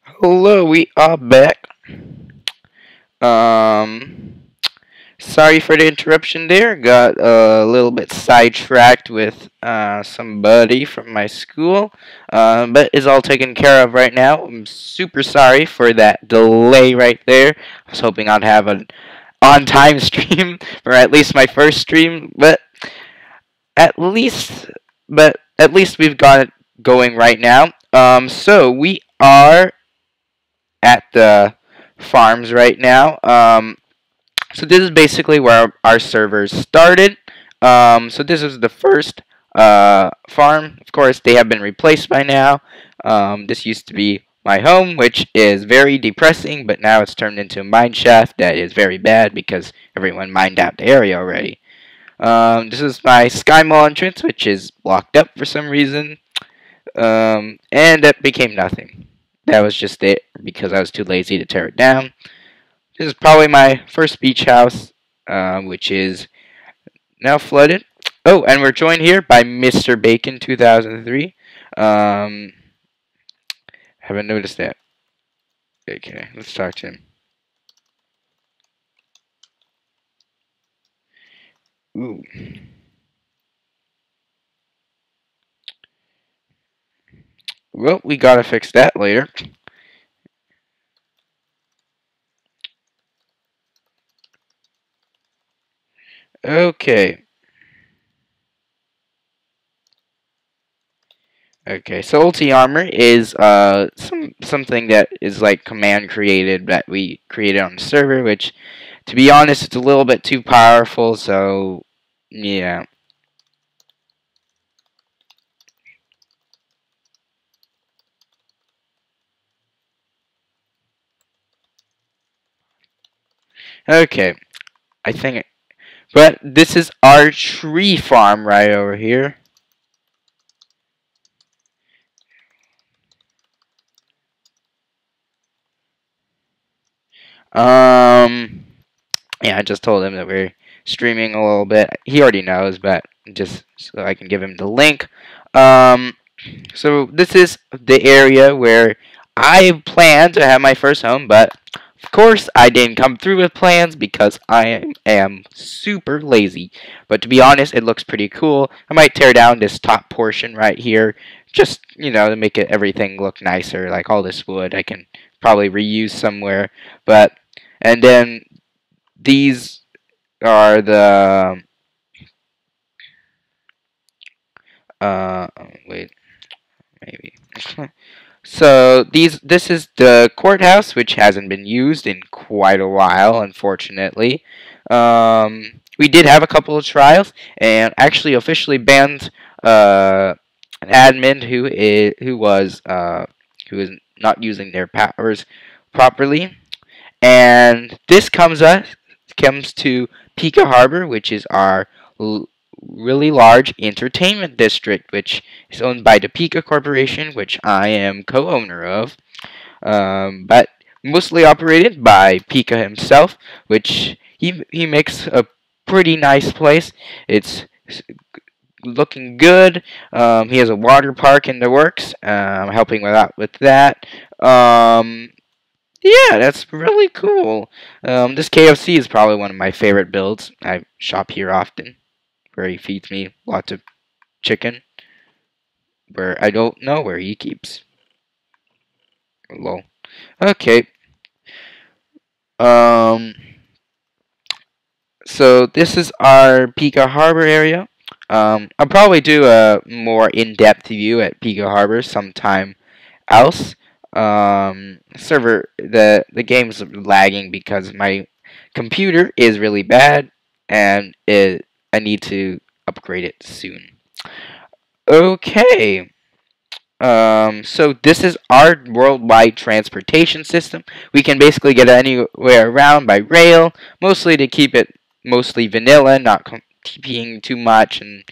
Hello, we are back. Um, Sorry for the interruption there. Got a little bit sidetracked with somebody from my school, but it's all taken care of right now. I'm super sorry for that delay right there. I was hoping I'd have an on-time stream, or at least my first stream, at least, but at least we've got it going right now. So we are at the farms right now. So this is basically where our servers started. So this is the first farm. Of course, they have been replaced by now. This used to be my home, which is very depressing, but now it's turned into a mine shaft that is very bad because everyone mined out the area already. This is my sky mall entrance, which is blocked up for some reason, and that became nothing. That was just it because I was too lazy to tear it down. This is probably my first beach house, which is now flooded. Oh, and we're joined here by Mr. Bacon 2003. Haven't noticed that. Okay, let's talk to him. Ooh. Well, we gotta fix that later. Okay. Okay, so ulti armor is something that is like command created that we created on the server, which to be honest it's a little bit too powerful, so yeah. Okay, I think but this is our tree farm right over here. Um yeah, I just told him that we're streaming a little bit. He already knows, but just so I can give him the link. Um So this is the area where I plan to have my first home, but of course I didn't come through with plans because I am super lazy. But to be honest, it looks pretty cool. I might tear down this top portion right here, just, to make everything look nicer, like all this wood I can probably reuse somewhere. And then these are the, uh, wait, maybe. So this is the courthouse, which hasn't been used in quite a while, unfortunately. We did have a couple of trials, and actually officially banned an admin who is not using their powers properly. And this comes to Pika Harbor, which is our really large entertainment district, which is owned by the Pika Corporation, which I am co-owner of, but mostly operated by Pika himself, which he makes a pretty nice place. It's looking good. He has a water park in the works. Helping with that. Yeah, that's really cool. This KFC is probably one of my favorite builds. I shop here often, where he feeds me lots of chicken, where I don't know where he keeps. Lol. Okay. Um. So this is our Pika Harbor area. I'll probably do a more in-depth view at Pika Harbor sometime else. The game's lagging because my computer is really bad, and I need to upgrade it soon. Okay. So this is our worldwide transportation system. We can basically get anywhere around by rail, mostly to keep it mostly vanilla, not competing too much and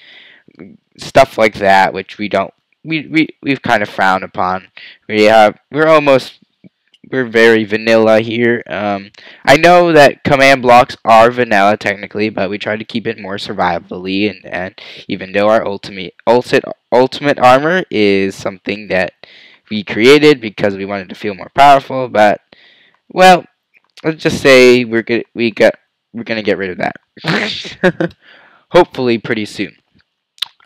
stuff like that, which we've kind of frowned upon. We're very vanilla here. I know that command blocks are vanilla technically, but we try to keep it more survivably, and even though our ultimate armor is something that we created because we wanted to feel more powerful. But well, let's just say we're gonna get rid of that. Hopefully, pretty soon.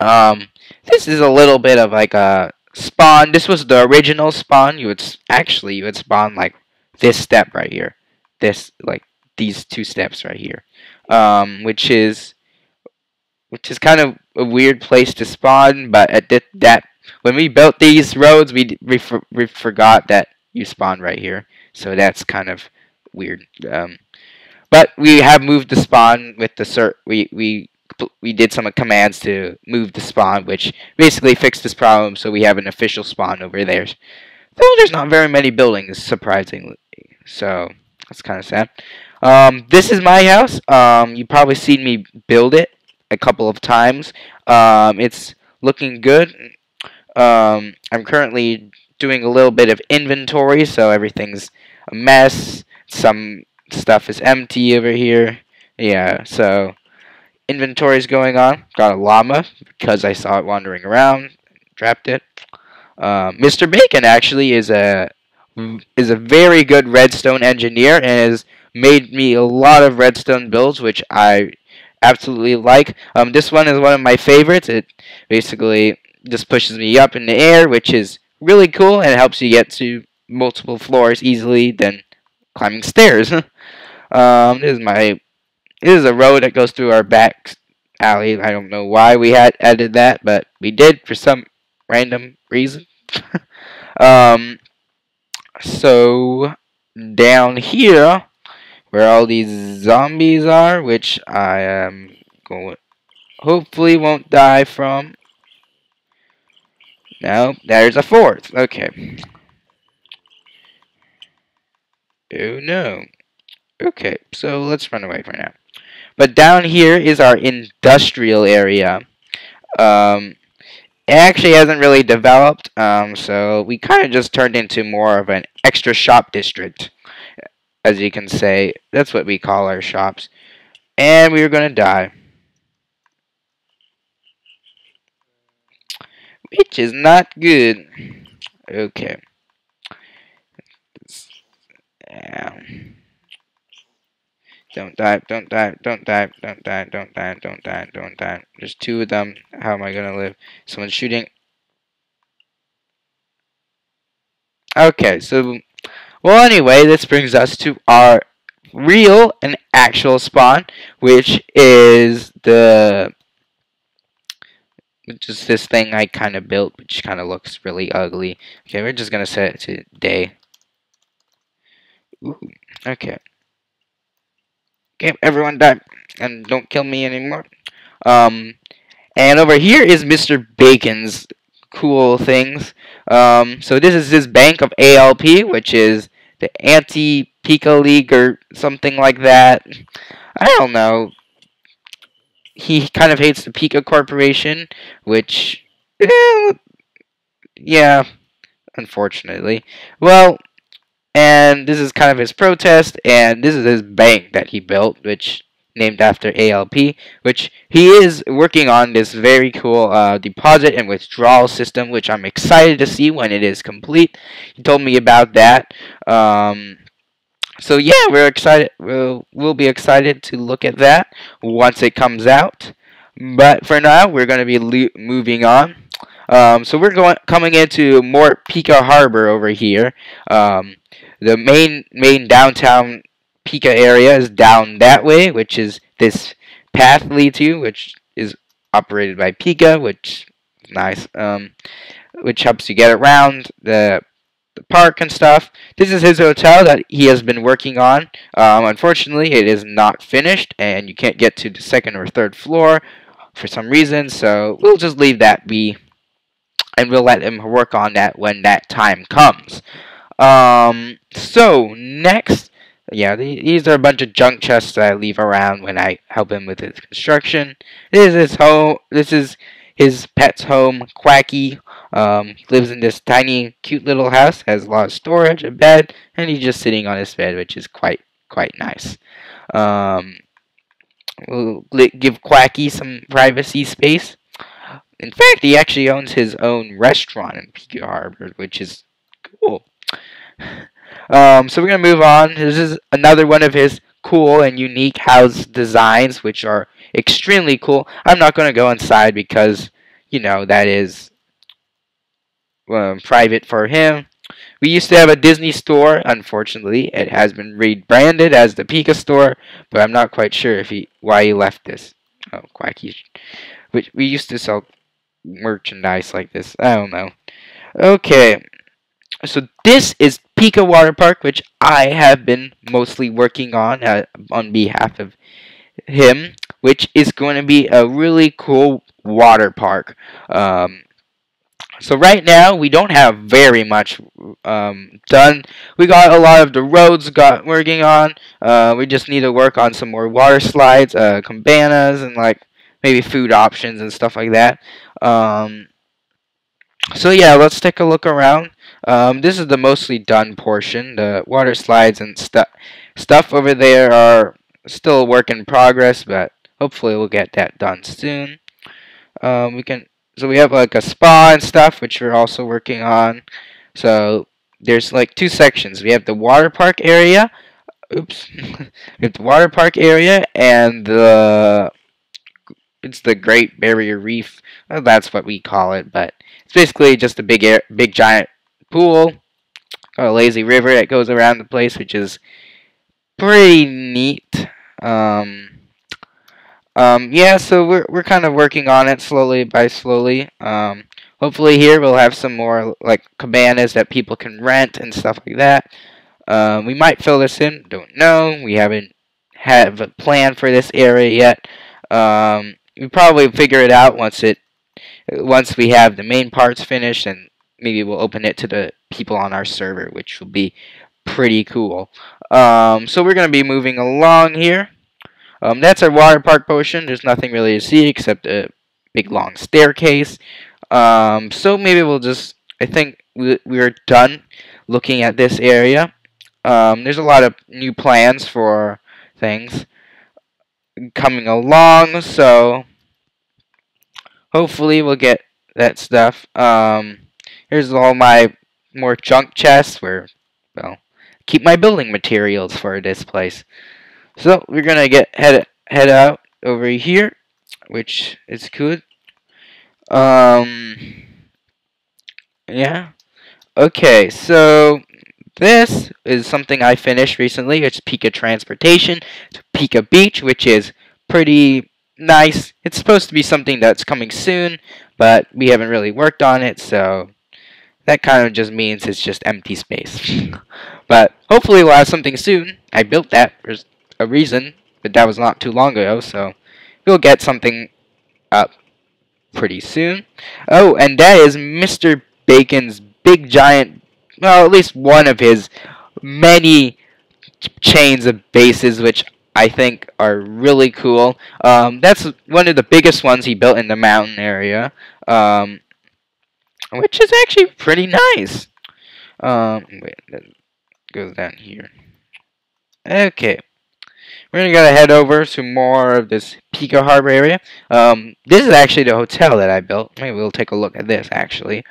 Um, this is a little bit of like a spawn. This was the original spawn. You would spawn like this step right here. This like these two steps right here. Which is kind of a weird place to spawn. But at that when we built these roads, we forgot that you spawn right here. So that's kind of weird. But we have moved the spawn with the we did some commands to move the spawn, which basically fixed this problem. So we have an official spawn over there. Though there's not very many buildings, surprisingly. So that's kind of sad. This is my house. You probably seen me build it a couple of times. It's looking good. I'm currently doing a little bit of inventory, so everything's a mess. Some stuff is empty over here. Yeah, so inventory is going on. Got a llama because I saw it wandering around. Trapped it. Mr. Bacon actually is a very good redstone engineer and has made me a lot of redstone builds, which I absolutely like. This one is one of my favorites. It basically just pushes me up in the air, which is really cool, and it helps you get to multiple floors easily than climbing stairs. This is a road that goes through our back alley. I don't know why we had added that, but we did for some random reason. um, so down here, where all these zombies are, which I am going, hopefully won't die from. No, there's a fourth. Okay. Oh no. Okay, so let's run away for now. But down here is our industrial area. It actually hasn't really developed, so we kind of just turned into more of an extra shop district. As you can say, that's what we call our shops. And we were going to die. Which is not good. Okay. Yeah. Don't die, don't die, don't die, don't die, don't die, don't die, don't die. There's two of them. How am I gonna live? Someone's shooting. Okay, so, well, anyway, this brings us to our real and actual spawn, which is this thing I kind of built, which kind of looks really ugly. Okay, we're just gonna set it to day. Ooh, okay. Okay, everyone die, and don't kill me anymore. And over here is Mr. Bacon's cool things. So this is his bank of ALP, which is the Anti-Pika League or something like that. I don't know. He kind of hates the Pika Corporation, which, yeah, unfortunately. Well, and this is kind of his protest, and this is his bank that he built, which named after ALP, which he is working on this very cool deposit and withdrawal system, which I'm excited to see when it is complete. He told me about that. So yeah, we're excited. We'll be excited to look at that once it comes out. But for now, we're going to be moving on. So we're coming into more Pika Harbor over here. The main downtown Pika area is down that way, which is this path leads to, which is operated by Pika, which is nice. Which helps you get around the park and stuff. This is his hotel that he has been working on. Unfortunately, it is not finished, and you can't get to the second or third floor for some reason. So we'll just leave that be, and we'll let him work on that when that time comes. So next, yeah, these are a bunch of junk chests that I leave around when I help him with his construction. This is his home. This is his pet's home, Quacky. He lives in this tiny, cute little house. Has a lot of storage, a bed, and he's just sitting on his bed, which is quite nice. We'll give Quacky some privacy space. In fact, he actually owns his own restaurant in Pika Harbor, which is Cool. So we're gonna move on. This is another one of his cool and unique house designs, which are extremely cool. I'm not gonna go inside because that is private for him. We used to have a Disney store. Unfortunately, it has been rebranded as the Pika store, but I'm not quite sure if why he left this. Oh, quacky. Which we used to sell merchandise like this. I don't know. Okay, so this is Pika Water Park, which I have been mostly working on behalf of him, which is going to be a really cool water park. So right now we don't have very much done. We got a lot of the roads got working on. We just need to work on some more water slides, cabanas, and like maybe food options and stuff like that. So yeah, let's take a look around. This is the mostly done portion. The water slides and stuff over there are still a work in progress, but hopefully we'll get that done soon. We can. So we have like a spa and stuff, which we're also working on. So there's like two sections. We have the water park area. Oops. We have the water park area and it's the Great Barrier Reef. Well, that's what we call it, but it's basically just a big giant pool. Got a lazy river that goes around the place, which is pretty neat. Yeah, so we're kind of working on it slowly by slowly. Hopefully here we'll have some more like cabanas that people can rent and stuff like that. We might fill this in, don't know. We haven't have a plan for this area yet. We probably figure it out once we have the main parts finished, and maybe we'll open it to the people on our server, which will be pretty cool. So we're gonna be moving along here. That's our water park portion. There's nothing really to see except a big long staircase. So maybe we'll just. I think we're done looking at this area. There's a lot of new plans for things coming along, so hopefully we'll get that stuff. Here's all my more junk chests where, well, keep my building materials for this place. So we're gonna head out over here, which is good. Yeah. Okay, so this is something I finished recently. It's Pika Transportation to Pika Beach, which is pretty nice. It's supposed to be something that's coming soon, but we haven't really worked on it, so that kind of just means it's just empty space. But hopefully we'll have something soon. I built that for a reason, but that was not too long ago, so we'll get something up pretty soon. Oh, and that is Mr. Bacon's big giant, well, at least one of his many chains of bases, which I think are really cool. That's one of the biggest ones he built in the mountain area, which is actually pretty nice. Wait, that goes down here. Okay. We're gonna head over to more of this Pika Harbor area. This is actually the hotel that I built. Maybe we'll take a look at this actually.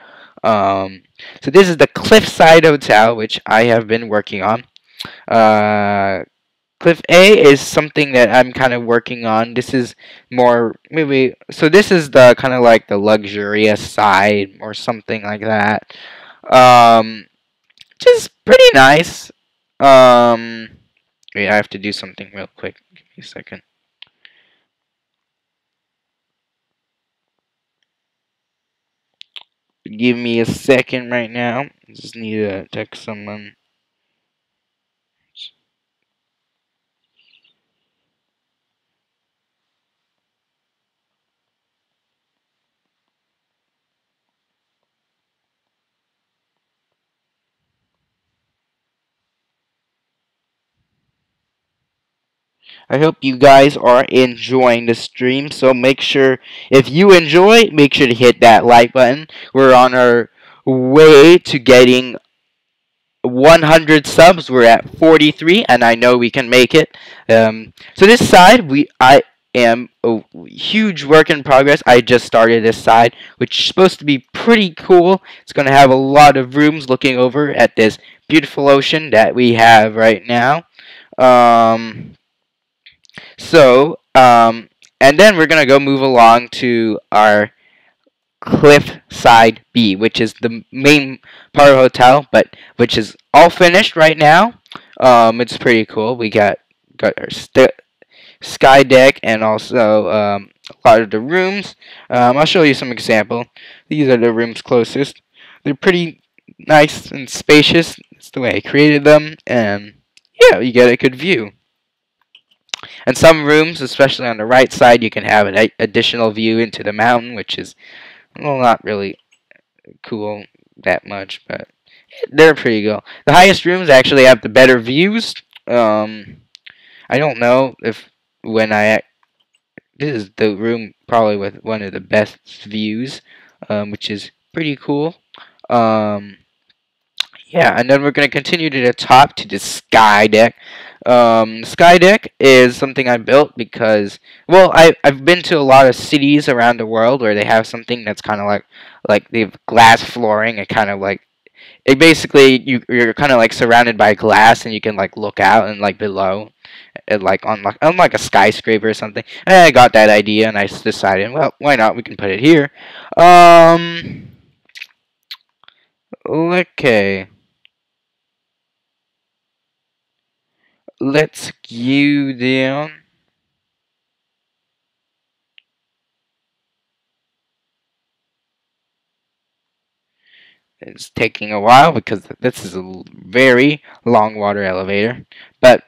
So this is the Cliffside Hotel, which I have been working on. Cliff A is something that I'm kind of working on. This is more maybe. So this is the kind of like the luxurious side or something like that. Just pretty nice. Wait, I have to do something real quick. Give me a second. Give me a second right now. Just need to text someone. I hope you guys are enjoying the stream. So make sure, if you enjoy, make sure to hit that like button. We're on our way to getting 100 subs. We're at 43, and I know we can make it. So this side, am a huge work in progress. I just started this side, which is supposed to be pretty cool. It's going to have a lot of rooms looking over at this beautiful ocean that we have right now. Um, and then we're going to go move along to our Cliffside B, which is the main part of the hotel, but which is all finished right now. It's pretty cool. We got our sky deck and also a lot of the rooms. I'll show you some example. These are the rooms closest. They're pretty nice and spacious. It's the way I created them, and yeah, you get a good view. And some rooms, especially on the right side, you can have an additional view into the mountain, which is, well, not really cool that much, but they're pretty cool. The highest rooms actually have the better views. I don't know if when I this is the room probably with one of the best views, which is pretty cool. Um, yeah, and then we're going to continue to the top to the sky deck. Sky deck is something I built because, well, I've been to a lot of cities around the world where they have something that's kind of like they have glass flooring. It kind of like it basically you're kind of like surrounded by glass and you can like look out and like below it, like on like a skyscraper or something. And I got that idea and I decided, well, why not? We can put it here. Okay. Let's go down. It's taking a while because this is a very long water elevator, but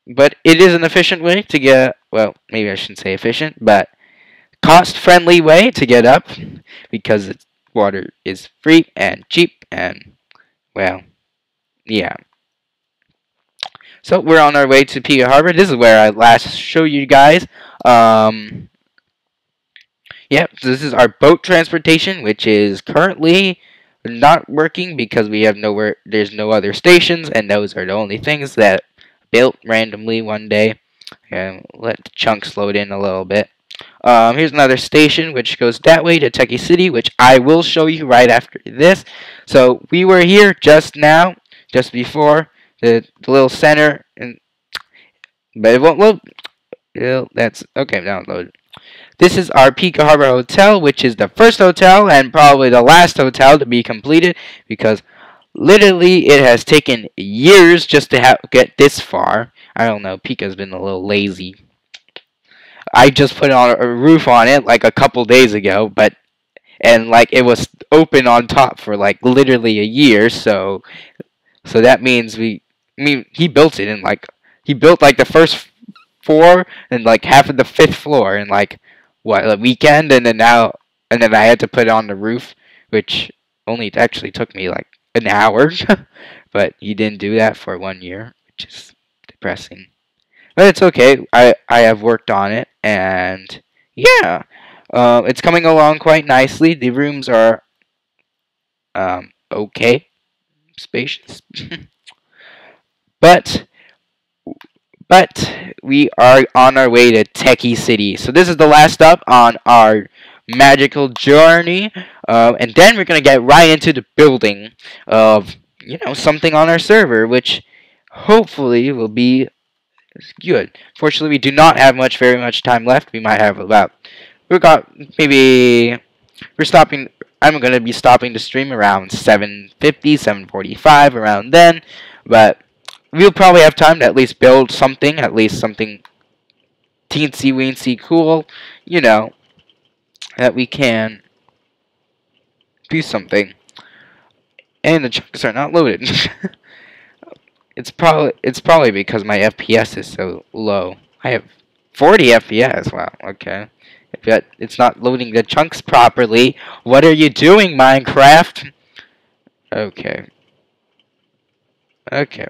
it is an efficient way to get. Well, maybe I shouldn't say efficient, but cost-friendly way to get up because it's, water is free and cheap and, well, yeah. So we're on our way to Pika Harbor. This is where I last showed you guys. Yep, so this is our boat transportation, which is currently not working because we have nowhere. There's no other stations, and those are the only things that built randomly one day. And let the chunks load in a little bit. Here's another station which goes that way to Techie City, which I will show you right after this. So we were here just now, just before the little center, and but it won't load. Well, that's okay. Download. This is our Pika Harbor Hotel, which is the first hotel and probably the last hotel to be completed because literally it has taken years just to get this far. I don't know. Pika's been a little lazy. I just put on a roof on it like a couple days ago, and like it was open on top for like literally a year, so that means he built it in like he built like the first floor and like half of the fifth floor in like what a weekend, and then I had to put it on the roof, which only actually took me like an hour, but he didn't do that for 1 year, which is depressing. But it's okay. I have worked on it, and yeah, it's coming along quite nicely. The rooms are okay, spacious, but we are on our way to Techie City. So this is the last stop on our magical journey, and then we're gonna get right into the building of something on our server, which hopefully will be good. Fortunately, we do not have very much time left. We might have about we're stopping. I'm gonna be stopping the stream around 7:50, 7:45, around then, but we'll probably have time to at least build something, at least something teensy weensy cool, you know, that we can do something. And the chunks are not loaded. It's probably because my FPS is so low. I have 40 FPS. Wow. Okay. But it's not loading the chunks properly. What are you doing, Minecraft? Okay. Okay.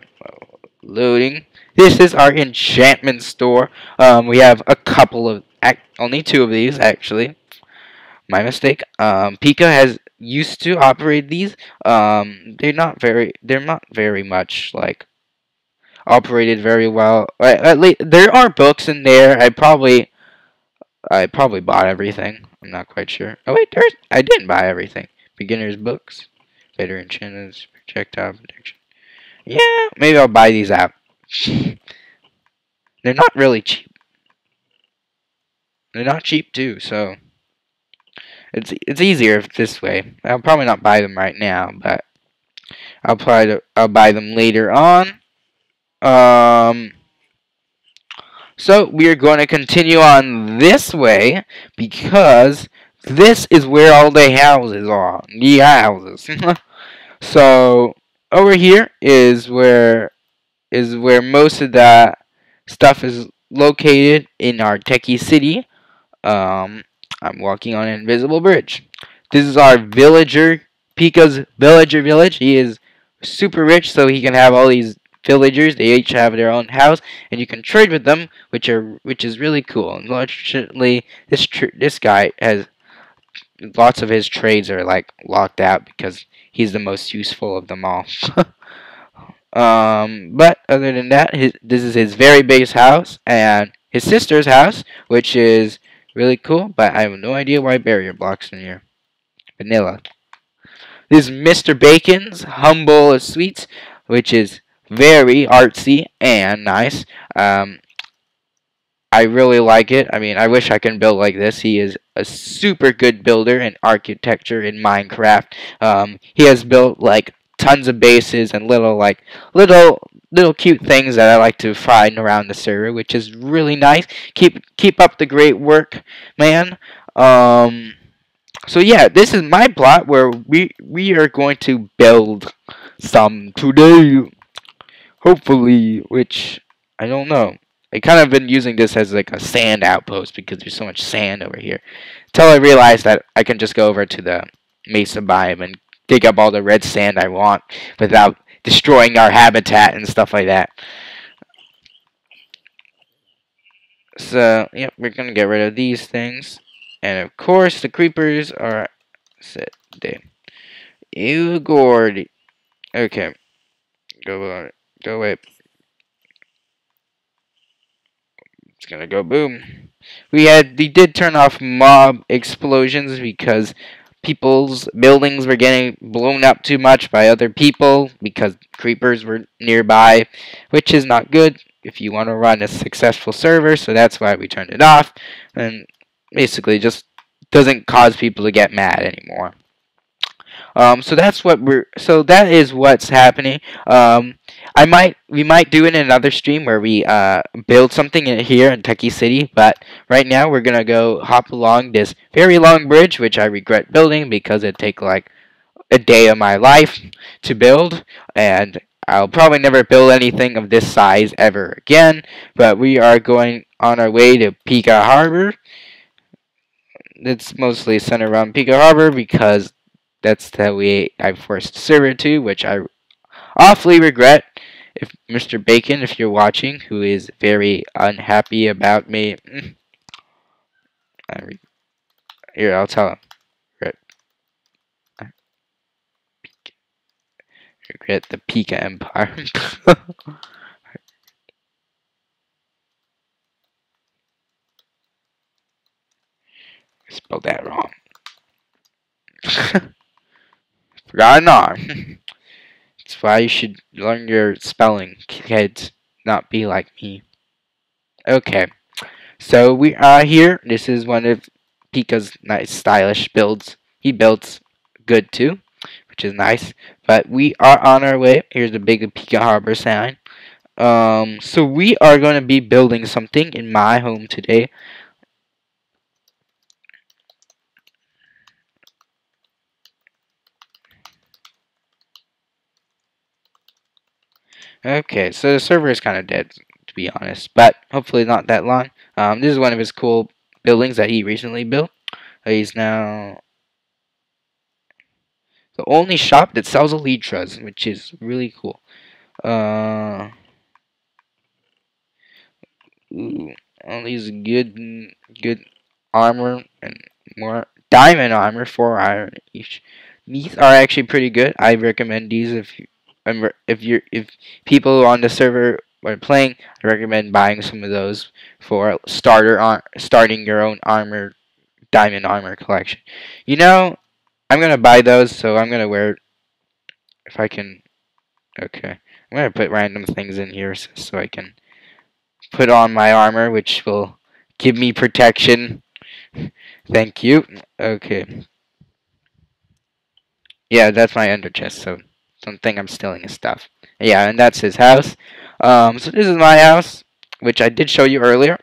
Loading. This is our enchantment store. We have a couple of only two of these actually. My mistake. Pika has used to operate these. They're not very much like. operated very well. At least there are books in there. I probably bought everything. I'm not quite sure. Oh wait, I didn't buy everything. Beginner's books, better enchantments, projectile protection. Yeah, maybe I'll buy these out. They're not really cheap. They're not cheap too, so it's easier this way. I'll probably not buy them right now, but I'll buy them later on. Um, so we are going to continue on this way because this is where all the houses are. The houses. So over here is where most of the stuff is located in our techie city. Um, I'm walking on an invisible bridge. This is our villager, Pika's villager village. He is super rich, so he can have all these villagers. They each have their own house, and you can trade with them, which is really cool. Unfortunately, this guy has lots of his trades are like locked out because he's the most useful of them all. But other than that, this is his very base house and his sister's house, which is really cool. But I have no idea why barrier blocks in here. Vanilla. This is Mr. Bacon's Humble Sweets, which is very artsy and nice. I really like it. I mean, I wish I can build like this. He is a super good builder in architecture in Minecraft. He has built like tons of bases and little cute things that I like to find around the server, which is really nice. Keep up the great work, man. So yeah, this is my plot where we are going to build some today. Hopefully, which I don't know. I kind of been using this as like a sand outpost because there's so much sand over here. Until I realized that I can just go over to the mesa biome and dig up all the red sand I want without destroying our habitat and stuff like that. So, yep, we're gonna get rid of these things. And of course, the creepers are set there. Ew, Gordy. Okay. Go away. It's gonna go boom. We did turn off mob explosions because people's buildings were getting blown up too much by other people because creepers were nearby, which is not good if you want to run a successful server, so that's why we turned it off, and basically just doesn't cause people to get mad anymore. So that is what's happening. We might do it in another stream where we build something here in Techie City, but right now we're gonna go hop along this very long bridge, which I regret building because it take like a day of my life to build, and I'll probably never build anything of this size ever again. But we are going on our way to Pika Harbor. It's mostly centered around Pika Harbor because that's the way I forced the server to, which I awfully regret. If Mr. Bacon, if you're watching, who is very unhappy about me, here I'll tell him. Regret the Pika Empire. I spelled that wrong. Forgot an R. That's why you should learn your spelling, kids. Not be like me. Okay. So we are here. This is one of Pika's nice stylish builds. He builds good too, which is nice. But we are on our way. Here's the big Pika Harbor sign. So we are going to be building something in my home today. Okay, so the server is kind of dead, to be honest, but hopefully not that long. This is one of his cool buildings that he recently built. He's now the only shop that sells Elytras, which is really cool. Ooh, all these good armor and more diamond armor, 4 iron each. These are actually pretty good. I recommend these if people on the server when playing, I recommend buying some of those for starting your own diamond armor collection. You know, I'm gonna buy those, so I'm gonna wear if I can. Okay, I'm gonna put random things in here so I can put on my armor, which will give me protection. Thank you. Okay. Yeah, that's my ender chest, so don't think I'm stealing his stuff. Yeah, and that's his house. So this is my house, which I did show you earlier.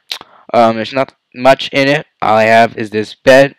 There's not much in it. All I have is this bed,